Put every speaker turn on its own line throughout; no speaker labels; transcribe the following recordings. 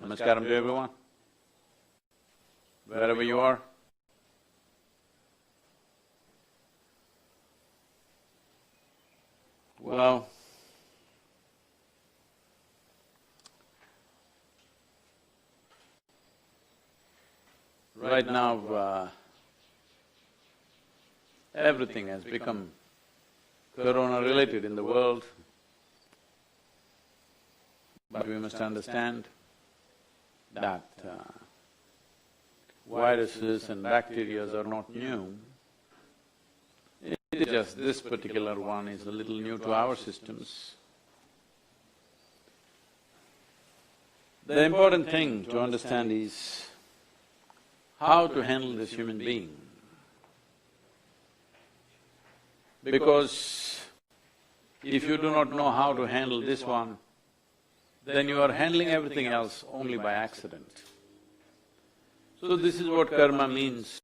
Namashkaram to everyone, wherever you are. Well, right now, everything has become corona-related in the world, but we must understand that viruses and bacteria are not new. It is just this particular one is a little new to our systems. The important thing to understand is how to handle this human being. Because if you do not know how to handle this one, then you are handling everything else only by accident. So this is what karma means,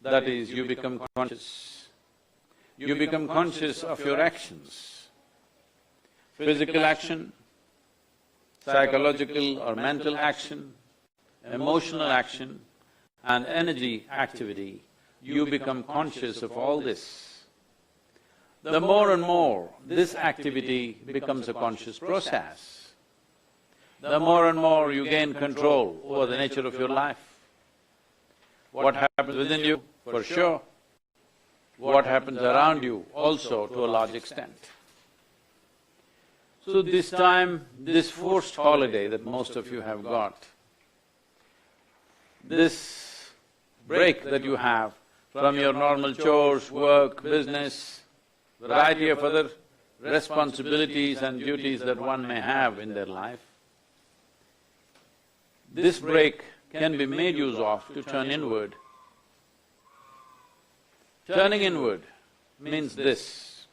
that is, you become conscious. You become conscious of your actions. Physical action, psychological or mental action, emotional action and energy activity, you become conscious of all this. The more and more this activity becomes a conscious process, the more and more you gain control over the nature of your life. What happens within you, for sure, what happens around you also to a large extent. So this time, this forced holiday that most of you have got, this break that you have from your normal chores, work, business, variety of other responsibilities and duties that one may have in their life, this break can be made use of to turn inward. Turning inward means this.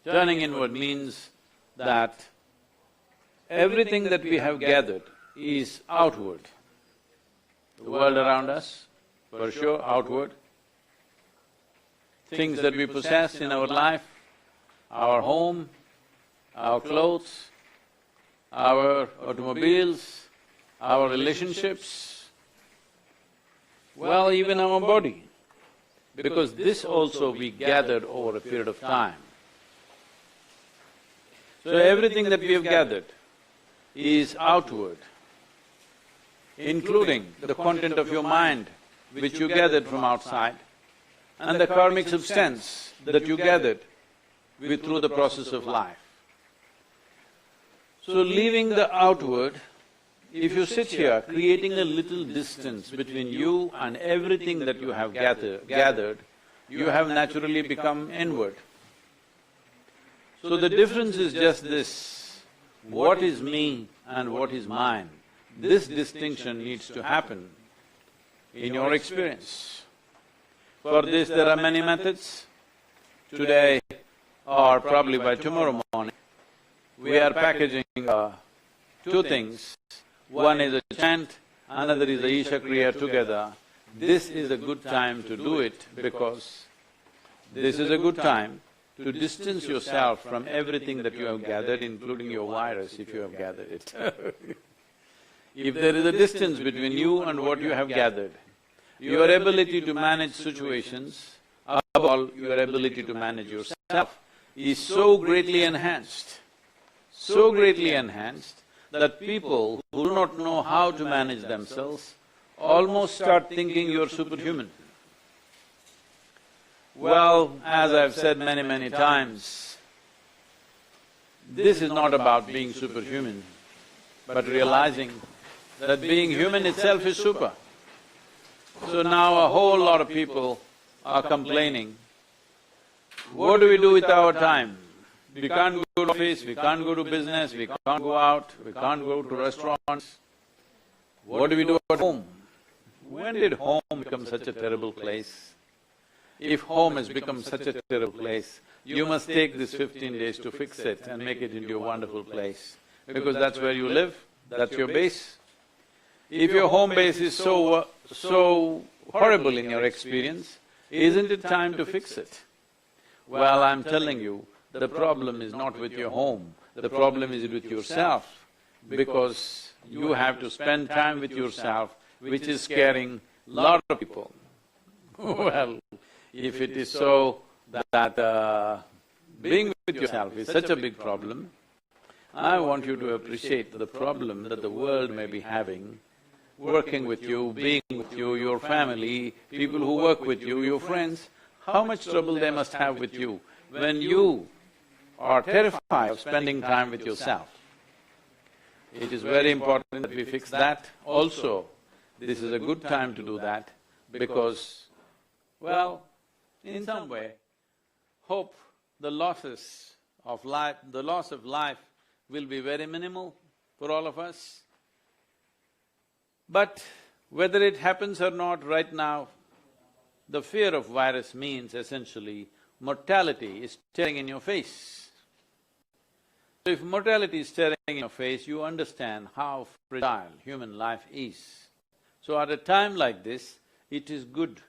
Turning inward means that everything that we have gathered is outward. The world around us, for sure, outward. Things that we possess in our life, our home, our clothes, our automobiles, our relationships, well, even our body, because this also we gathered over a period of time. So everything that we have gathered is outward, including the content of your mind, which you gathered from outside, and the karmic substance that you gathered through the process of life. So leaving the outward, if you sit here creating a little distance between you and everything that you have gathered, you have naturally become inward. So the difference is just this, what is me and what is mine. This distinction needs to happen in your experience. For this there are many methods. Today or probably by tomorrow morning, we are packaging two things. One is a chant, another is the Isha Kriya together. This is a good time to do it because this is a good time to distance yourself from everything that you have gathered, including your virus, if you have gathered it. If there is a distance between you and what you have gathered, your ability to manage situations, above all, your ability to manage yourself is so greatly enhanced that people who do not know how to manage themselves almost start thinking you're superhuman. Well, as I've said many times, this is not about being superhuman, but realizing that being human itself is super. So now a whole lot of people are complaining, what do we do with our time? We can't go to office, we can't go to business, we can't go out, we can't go to restaurants. What do we do at home? When did home become such a terrible place? If home has become such a terrible place, you must take this 15 days to fix it and make it into a wonderful place, because that's where you live, that's your base. If your home base is so horrible in your experience, isn't it time to fix it? Well, I'm telling you, the problem is not with your home, the problem is with yourself, because you have to spend time with yourself, which is scaring a lot of people. Well, if it is so that being with yourself is such a big problem, I want you to appreciate the problem that the world may be having, working with you, being with you, your family, people who work with you, your friends, how much trouble they must have with you when you are terrified of spending time with yourself. It is very important that we fix that. Also, this is a good time to do that because, well, in some way, hope the losses of life, the loss of life will be very minimal for all of us. But whether it happens or not right now, the fear of virus means essentially mortality is staring in your face. So if mortality is staring in your face, you understand how fragile human life is. So at a time like this, it is good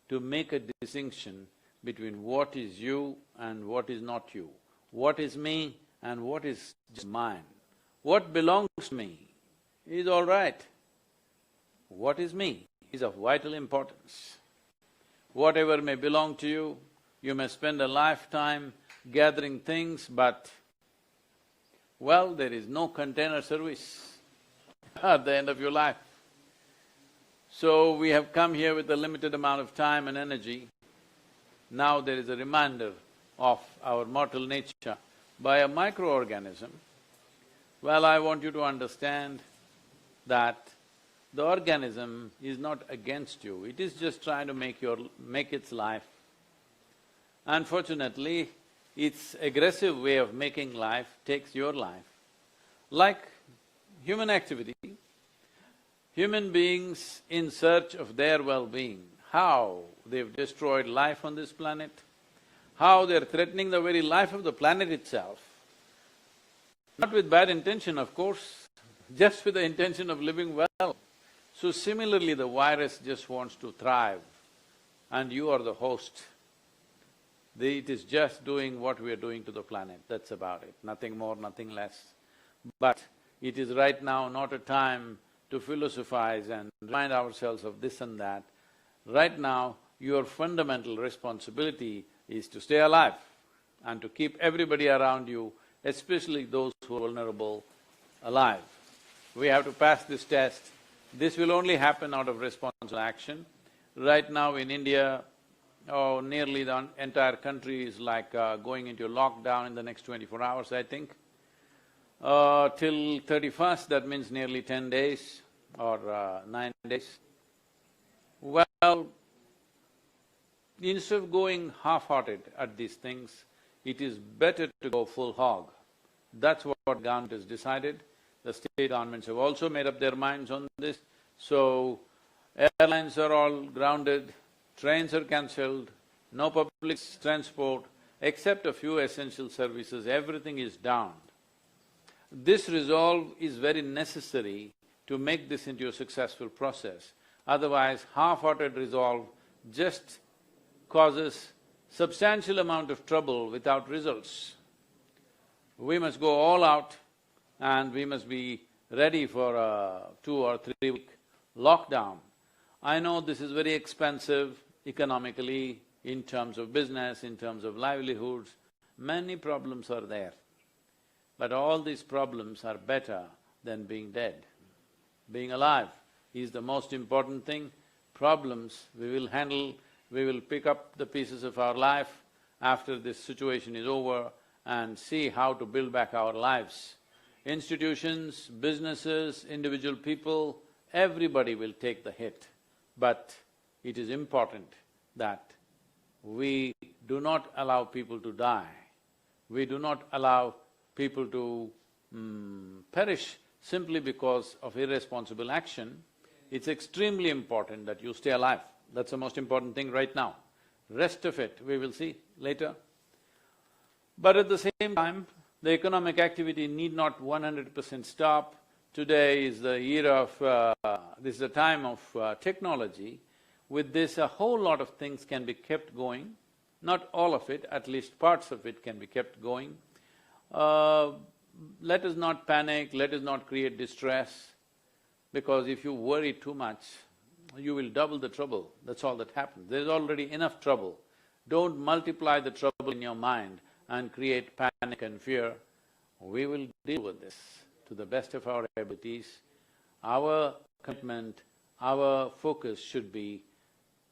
to make a distinction between what is you and what is not you, what is me and what is just mine. What belongs to me is all right. What is me is of vital importance. Whatever may belong to you, you may spend a lifetime gathering things, but, well, there is no container service at the end of your life. So we have come here with a limited amount of time and energy. Now there is a reminder of our mortal nature by a microorganism. Well, I want you to understand that the organism is not against you, it is just trying to make its life. Unfortunately, its aggressive way of making life takes your life. Like human activity, human beings in search of their well-being, how they've destroyed life on this planet, how they're threatening the very life of the planet itself. Not with bad intention, of course, just with the intention of living well. So similarly, the virus just wants to thrive and you are the host. It is just doing what we are doing to the planet, that's about it, nothing more, nothing less. But it is right now not a time to philosophize and remind ourselves of this and that. Right now, your fundamental responsibility is to stay alive and to keep everybody around you, especially those who are vulnerable, alive. We have to pass this test. This will only happen out of responsible action. Right now in India, nearly the entire country is like going into lockdown in the next 24 hours, I think. Till 31st, that means nearly 10 days or 9 days. Well, instead of going half-hearted at these things, it is better to go full hog. That's what government has decided. The state governments have also made up their minds on this. So, airlines are all grounded, trains are cancelled, no public transport, except a few essential services, everything is down. This resolve is very necessary to make this into a successful process. Otherwise, half-hearted resolve just causes substantial amount of trouble without results. We must go all out and we must be ready for a 2 or 3 week lockdown. I know this is very expensive economically, in terms of business, in terms of livelihoods, many problems are there. But all these problems are better than being dead. Being alive is the most important thing. Problems we will handle, we will pick up the pieces of our life after this situation is over and see how to build back our lives. Institutions, businesses, individual people, everybody will take the hit. But it is important that we do not allow people to die. We do not allow people to perish simply because of irresponsible action. It's extremely important that you stay alive. That's the most important thing right now. Rest of it, we will see later. But at the same time, the economic activity need not 100% stop. Today is the era of… this is the time of technology. With this, a whole lot of things can be kept going. Not all of it, at least parts of it can be kept going. Let us not panic, let us not create distress. Because if you worry too much, you will double the trouble, that's all that happens. There's already enough trouble. Don't multiply the trouble in your mind and create panic and fear. We will deal with this to the best of our abilities. Our commitment, our focus should be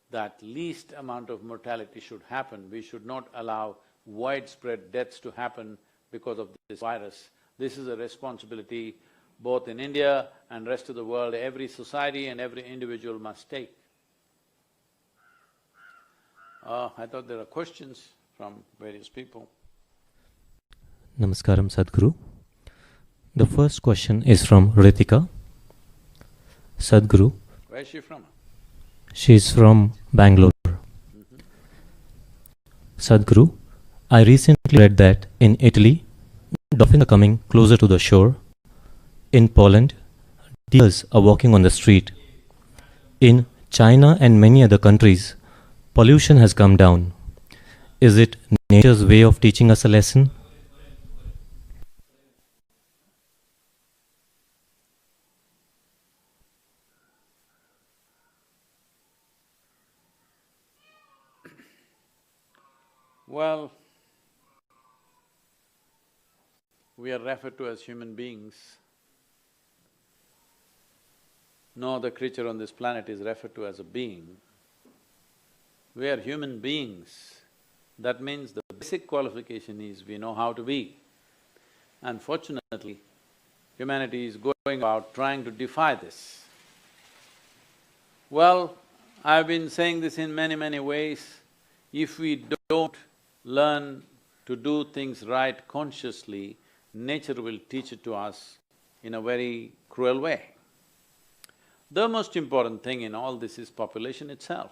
that least amount of mortality should happen. We should not allow widespread deaths to happen because of this virus. This is a responsibility both in India and rest of the world, every society and every individual must take. I thought there are questions from various people.
Namashkaram, Sadhguru. The first question is from Ritika. Sadhguru.
Where is she from?
She is from Bangalore. Sadhguru, I recently read that in Italy, dolphins are coming closer to the shore. In Poland, deers are walking on the street. In China and many other countries, pollution has come down. Is it nature's way of teaching us a lesson?
Well, we are referred to as human beings. No other creature on this planet is referred to as a being. We are human beings. That means the basic qualification is we know how to be. Unfortunately, humanity is going about trying to defy this. Well, I've been saying this in many ways. If we don't learn to do things right consciously, nature will teach it to us in a very cruel way. The most important thing in all this is population itself.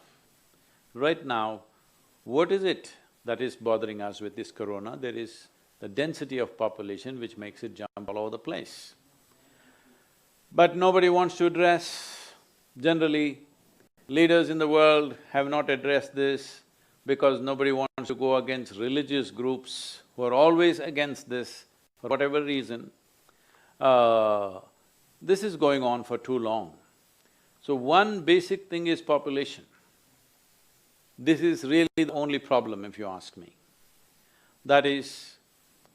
Right now, what is it that is bothering us with this corona? There is the density of population which makes it jump all over the place. But nobody wants to address. Generally, leaders in the world have not addressed this because nobody wants to go against religious groups who are always against this for whatever reason. This is going on for too long. So one basic thing is population. This is really the only problem if you ask me. That is,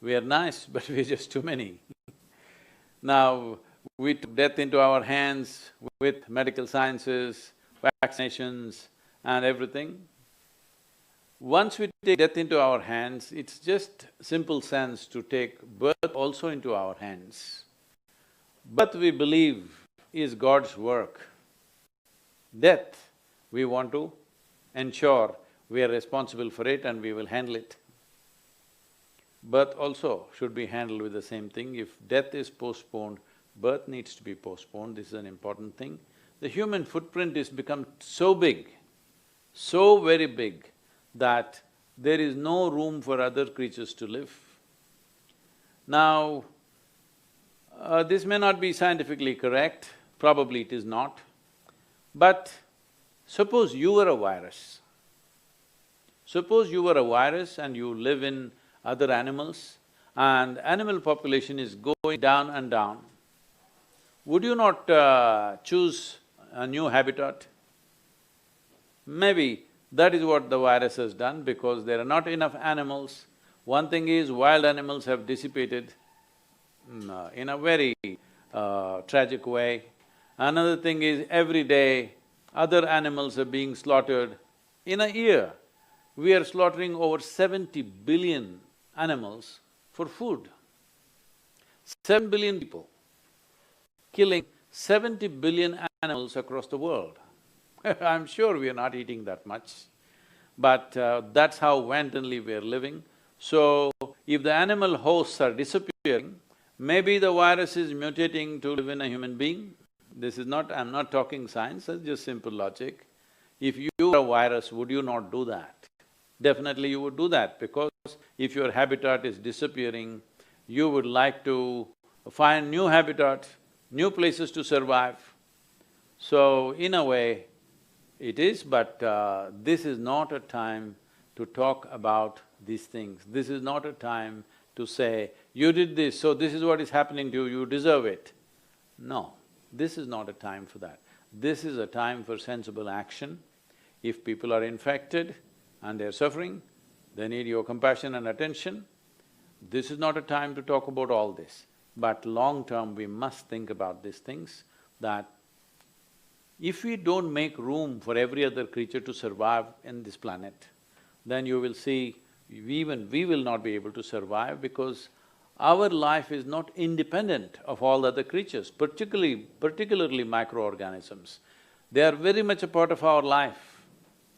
we are nice but we're just too many. Now, we took death into our hands with medical sciences, vaccinations and everything. Once we take death into our hands, it's just simple sense to take birth also into our hands. Birth, we believe, is God's work. Death, we want to ensure we are responsible for it and we will handle it. Birth also should be handled with the same thing. If death is postponed, birth needs to be postponed, this is an important thing. The human footprint has become so big, so very big, that there is no room for other creatures to live. Now, this may not be scientifically correct, probably it is not, but suppose you were a virus. Suppose you were a virus and you live in other animals and animal population is going down and down. Would you not choose a new habitat? Maybe that is what the virus has done because there are not enough animals. One thing is wild animals have dissipated in a very tragic way. Another thing is every day other animals are being slaughtered. In a year, we are slaughtering over 70 billion animals for food. 7 billion people, killing 70 billion animals across the world. I'm sure we are not eating that much, but that's how wantonly we are living. So, if the animal hosts are disappearing, maybe the virus is mutating to live in a human being. This is not… I'm not talking science, it's just simple logic. If you were a virus, would you not do that? Definitely you would do that because if your habitat is disappearing, you would like to find new habitat, new places to survive. So, in a way, it is, but this is not a time to talk about these things. This is not a time to say, you did this, so this is what is happening to you, you deserve it. No. This is not a time for that. This is a time for sensible action. If people are infected and they're suffering, they need your compassion and attention. This is not a time to talk about all this. But long term, we must think about these things, that if we don't make room for every other creature to survive in this planet, then you will see, even we will not be able to survive, because our life is not independent of all other creatures, particularly microorganisms. They are very much a part of our life.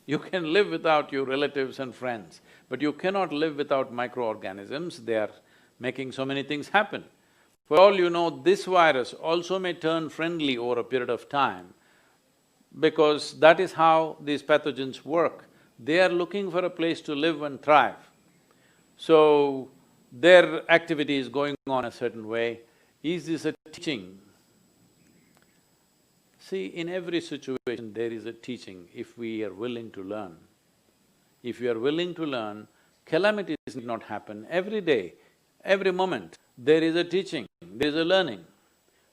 You can live without your relatives and friends, but you cannot live without microorganisms. They are making so many things happen. For all you know, this virus also may turn friendly over a period of time, because that is how these pathogens work. They are looking for a place to live and thrive. So, their activity is going on a certain way. Is this a teaching? See, in every situation there is a teaching if we are willing to learn. If we are willing to learn, calamities need not happen every day, every moment. There is a teaching, there is a learning.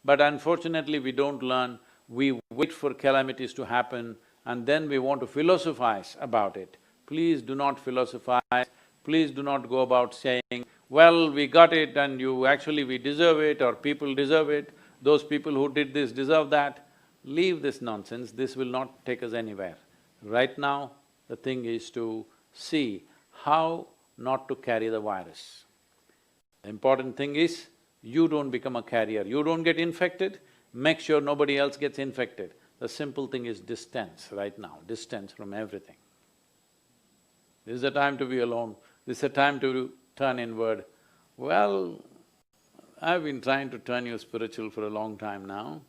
But unfortunately we don't learn, we wait for calamities to happen and then we want to philosophize about it. Please do not philosophize, please do not go about saying, well, we got it and we deserve it, or people deserve it, those people who did this deserve that. Leave this nonsense, this will not take us anywhere. Right now, the thing is to see how not to carry the virus. The important thing is, you don't become a carrier, you don't get infected, make sure nobody else gets infected. The simple thing is distance right now, distance from everything. This is a time to be alone, this is a time to turn inward. Well, I've been trying to turn you spiritual for a long time now.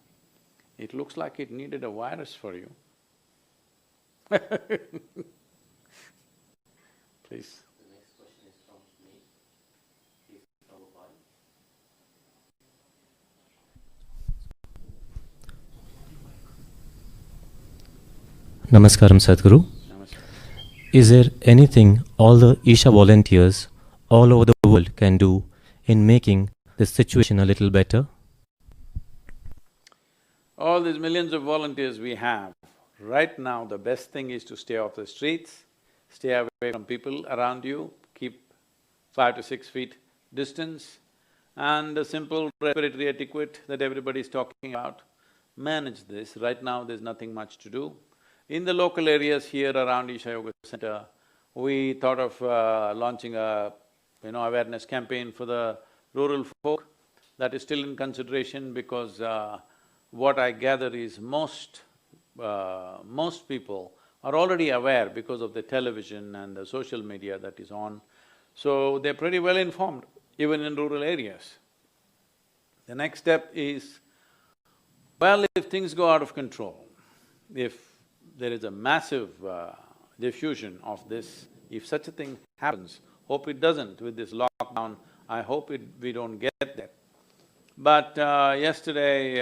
It looks like it needed a virus for you. Please.
The next question is from me. Please, Prabhupada. Namaskaram, Sadhguru.
Namaskar.
Is there anything all the EESHA volunteers all over the world can do in making the situation a little better?
All these millions of volunteers we have, right now the best thing is to stay off the streets, stay away from people around you, keep 5 to 6 feet distance, and the simple respiratory etiquette that everybody is talking about. Manage this. Right now there's nothing much to do. In the local areas here around Isha Yoga Center, we thought of launching a awareness campaign for the rural folk. That is still in consideration because what I gather is most people are already aware because of the television and the social media that is on. So they're pretty well informed, even in rural areas. The next step is, well, if things go out of control, if there is a massive diffusion of this, if such a thing happens, hope it doesn't with this lockdown, I hope we don't get there. But yesterday,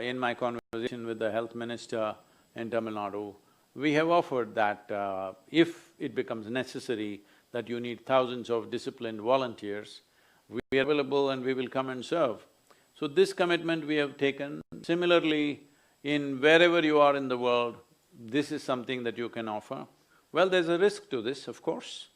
in my conversation with the health minister in Tamil Nadu, we have offered that if it becomes necessary that you need thousands of disciplined volunteers, we are available and we will come and serve. So this commitment we have taken. Similarly, in wherever you are in the world, this is something that you can offer. Well, there's a risk to this, of course.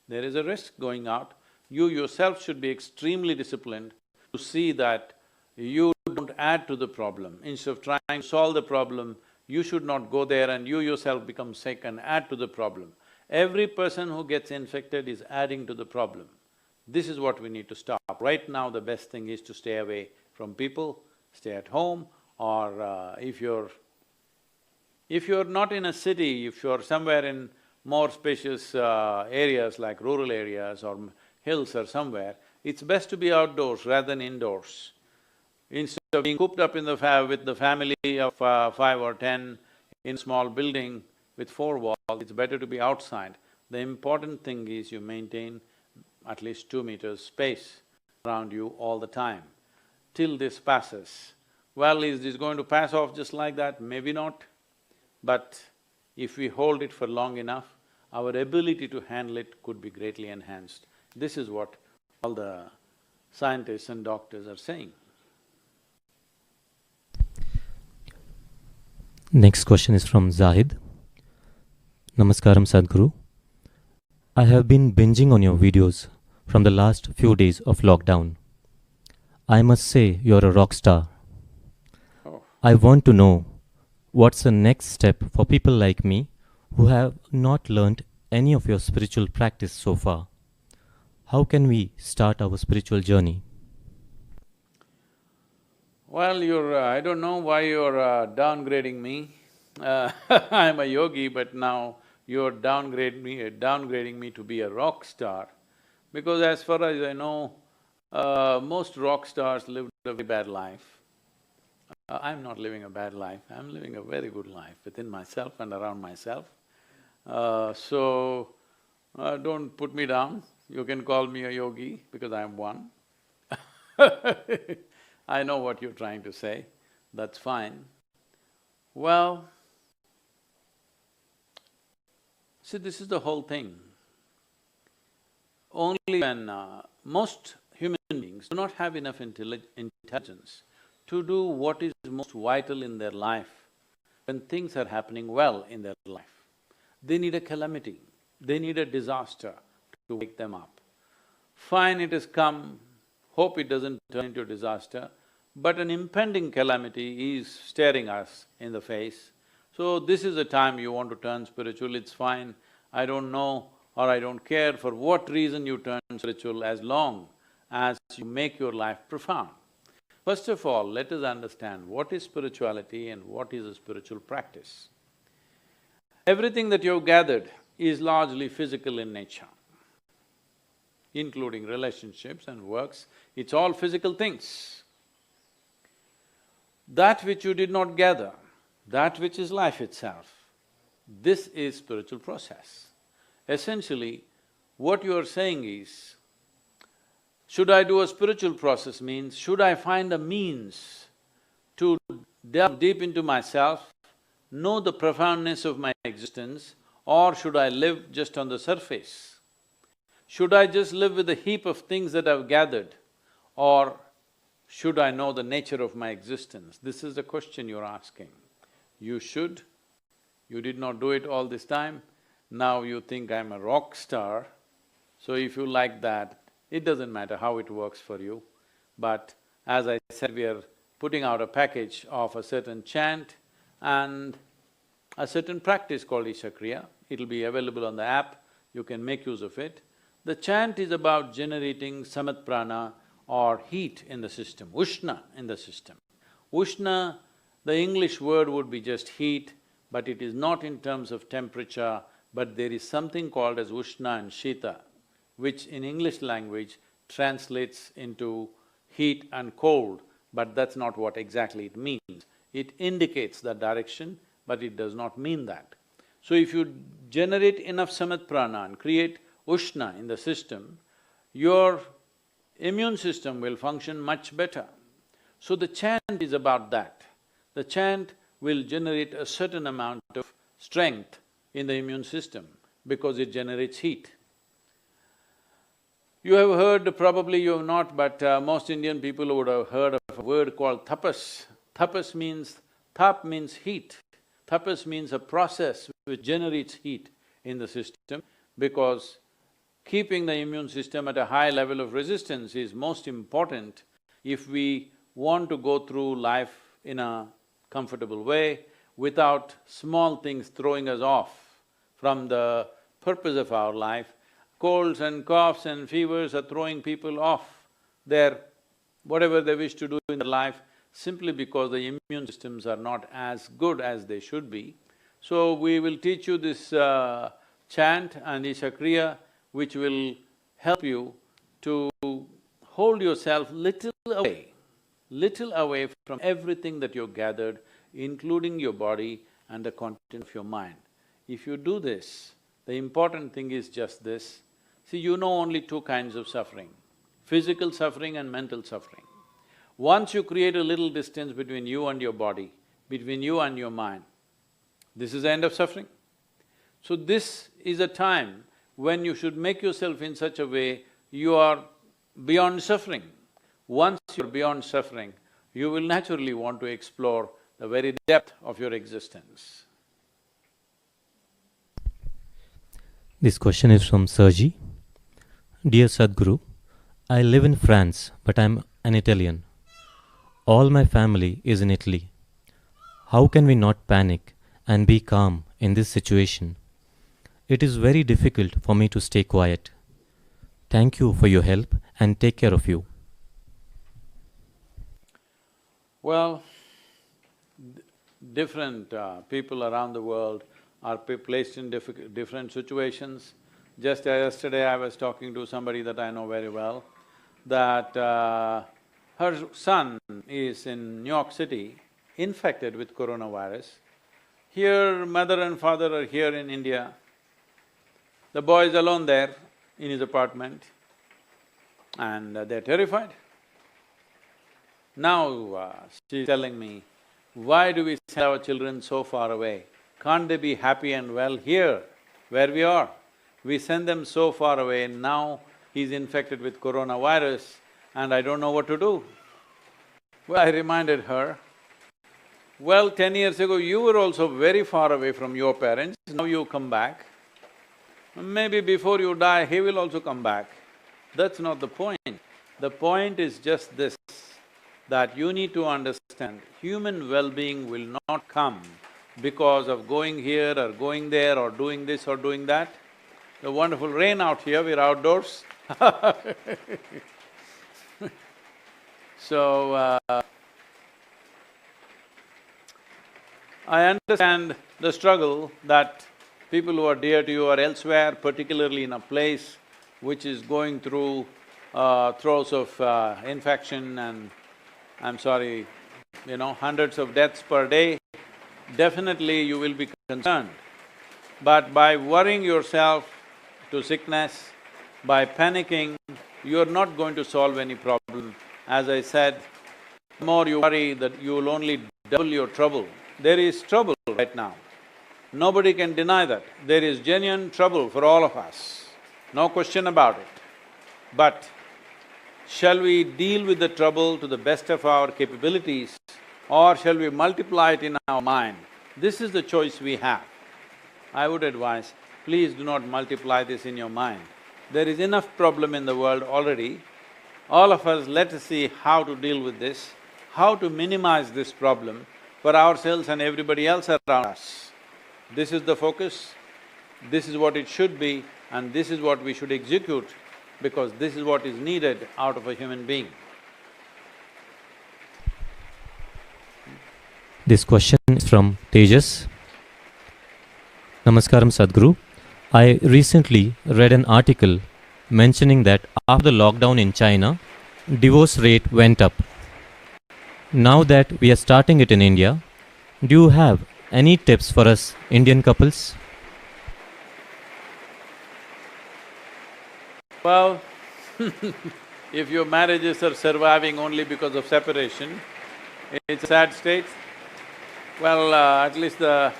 There is a risk going out. You yourself should be extremely disciplined to see that you don't add to the problem. Instead of trying to solve the problem, you should not go there and you yourself become sick and add to the problem. Every person who gets infected is adding to the problem. This is what we need to stop. Right now, the best thing is to stay away from people, stay at home, or if you're not in a city, if you're somewhere in more spacious areas like rural areas or hills or somewhere, it's best to be outdoors rather than indoors. Instead of being cooped up in with the family of 5 or 10 in a small building with 4 walls, it's better to be outside. The important thing is you maintain at least 2 meters space around you all the time, till this passes. Well, is this going to pass off just like that? Maybe not. But if we hold it for long enough, our ability to handle it could be greatly enhanced. This is what all the scientists and doctors are saying.
Next question is from Zahid. Namashkaram Sadhguru. I have been binging on your videos from the last few days of lockdown. I must say you're a rock star.
Oh.
I want to know what's the next step for people like me who have not learnt any of your spiritual practice so far. How can we start our spiritual journey?
Well, I don't know why you're downgrading me. I'm a yogi, but now you're downgrading me to be a rock star. Because as far as I know, most rock stars lived a very bad life. I'm not living a bad life, I'm living a very good life within myself and around myself. Don't put me down, you can call me a yogi because I'm one. I know what you're trying to say, that's fine. Well, see, this is the whole thing. Only when most human beings do not have enough intelligence to do what is most vital in their life, when things are happening well in their life, they need a calamity, they need a disaster to wake them up. Fine, it has come, hope it doesn't turn into a disaster, but an impending calamity is staring us in the face. So this is the time you want to turn spiritual, it's fine. I don't know or I don't care for what reason you turn spiritual as long as you make your life profound. First of all, let us understand what is spirituality and what is a spiritual practice. Everything that you've gathered is largely physical in nature, including relationships and works, it's all physical things. That which you did not gather, that which is life itself, this is spiritual process. Essentially, what you are saying is, should I do a spiritual process means, should I find a means to delve deep into myself, know the profoundness of my existence, or should I live just on the surface? Should I just live with a heap of things that I've gathered, or should I know the nature of my existence? This is the question you're asking. You should, you did not do it all this time, now you think I'm a rock star, so if you like that, it doesn't matter how it works for you. But as I said, we are putting out a package of a certain chant and a certain practice called Isha Kriya. It'll be available on the app, you can make use of it. The chant is about generating samat prana or heat in the system, ushna in the system. Ushna, the English word would be just heat, but it is not in terms of temperature, but there is something called as ushna and shita, which in English language translates into heat and cold, but that's not what exactly it means. It indicates that direction, but it does not mean that. So if you generate enough samat prana and create ushna in the system, your immune system will function much better. So the chant is about that. The chant will generate a certain amount of strength in the immune system because it generates heat. You have heard, probably you have not, but most Indian people would have heard of a word called tapas. Tapas means… tap means heat. Tapas means a process which generates heat in the system because keeping the immune system at a high level of resistance is most important if we want to go through life in a comfortable way without small things throwing us off from the purpose of our life. Colds and coughs and fevers are throwing people off their… whatever they wish to do in their life simply because the immune systems are not as good as they should be. So we will teach you this chant and Isha Kriya, which will help you to hold yourself little away from everything that you've gathered, including your body and the content of your mind. If you do this, the important thing is just this. See, you know only two kinds of suffering, physical suffering and mental suffering. Once you create a little distance between you and your body, between you and your mind, this is the end of suffering. So this is a time when you should make yourself in such a way you are beyond suffering. Once you're beyond suffering, you will naturally want to explore the very depth of your existence.
This question is from Sergi. Dear Sadhguru, I live in France, but I'm an Italian. All my family is in Italy. How can we not panic and be calm in this situation? It is very difficult for me to stay quiet. Thank you for your help and take care of you.
Well, different people around the world are placed in different situations. Just yesterday I was talking to somebody that I know very well, that her son is in New York City, infected with coronavirus. Here, mother and father are here in India. The boy is alone there in his apartment and they're terrified. Now she's telling me, why do we send our children so far away? Can't they be happy and well here, where we are? We send them so far away, now he's infected with coronavirus and I don't know what to do. Well, I reminded her, well, 10 years ago you were also very far away from your parents, now you come back. Maybe before you die, he will also come back. That's not the point. The point is just this, that you need to understand, human well-being will not come because of going here or going there or doing this or doing that. The wonderful rain out here, we're outdoors So, I understand the struggle that people who are dear to you are elsewhere, particularly in a place which is going through throes of infection and I'm sorry, hundreds of deaths per day, definitely you will be concerned. But by worrying yourself to sickness, by panicking, you're not going to solve any problem. As I said, the more you worry, that you will only double your trouble. There is trouble right now. Nobody can deny that. There is genuine trouble for all of us, no question about it. But shall we deal with the trouble to the best of our capabilities or shall we multiply it in our mind? This is the choice we have. I would advise, please do not multiply this in your mind. There is enough problem in the world already. All of us, let us see how to deal with this, how to minimize this problem for ourselves and everybody else around us. This is the focus, this is what it should be, and this is what we should execute, because this is what is needed out of a human being.
This question is from Tejas. Namashkaram Sadhguru. I recently read an article mentioning that after the lockdown in China, divorce rate went up. Now that we are starting it in India, do you have any tips for us Indian couples?
Well, if your marriages are surviving only because of separation, it's a sad state. Well, at least the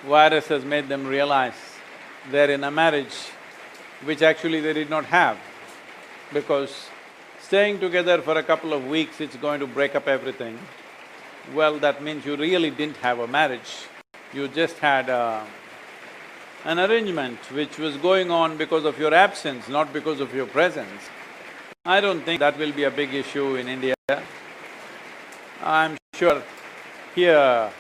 virus has made them realize they're in a marriage which actually they did not have, because staying together for a couple of weeks, it's going to break up everything. Well, that means you really didn't have a marriage, you just had an arrangement which was going on because of your absence, not because of your presence. I don't think that will be a big issue in India. I'm sure here,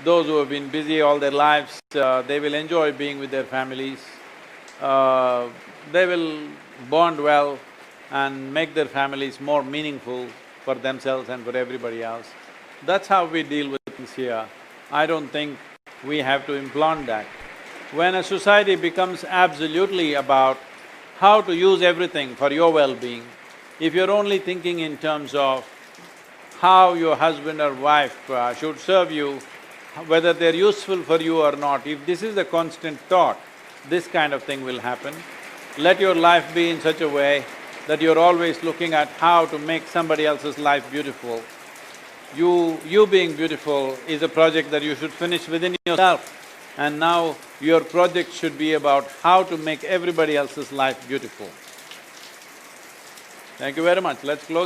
those who have been busy all their lives, they will enjoy being with their families. They will bond well and make their families more meaningful for themselves and for everybody else. That's how we deal with things here. I don't think we have to implant that. When a society becomes absolutely about how to use everything for your well-being, if you're only thinking in terms of how your husband or wife should serve you, whether they're useful for you or not, if this is the constant thought, this kind of thing will happen. Let your life be in such a way that you're always looking at how to make somebody else's life beautiful. You being beautiful is a project that you should finish within yourself. And now your project should be about how to make everybody else's life beautiful. Thank you very much. Let's close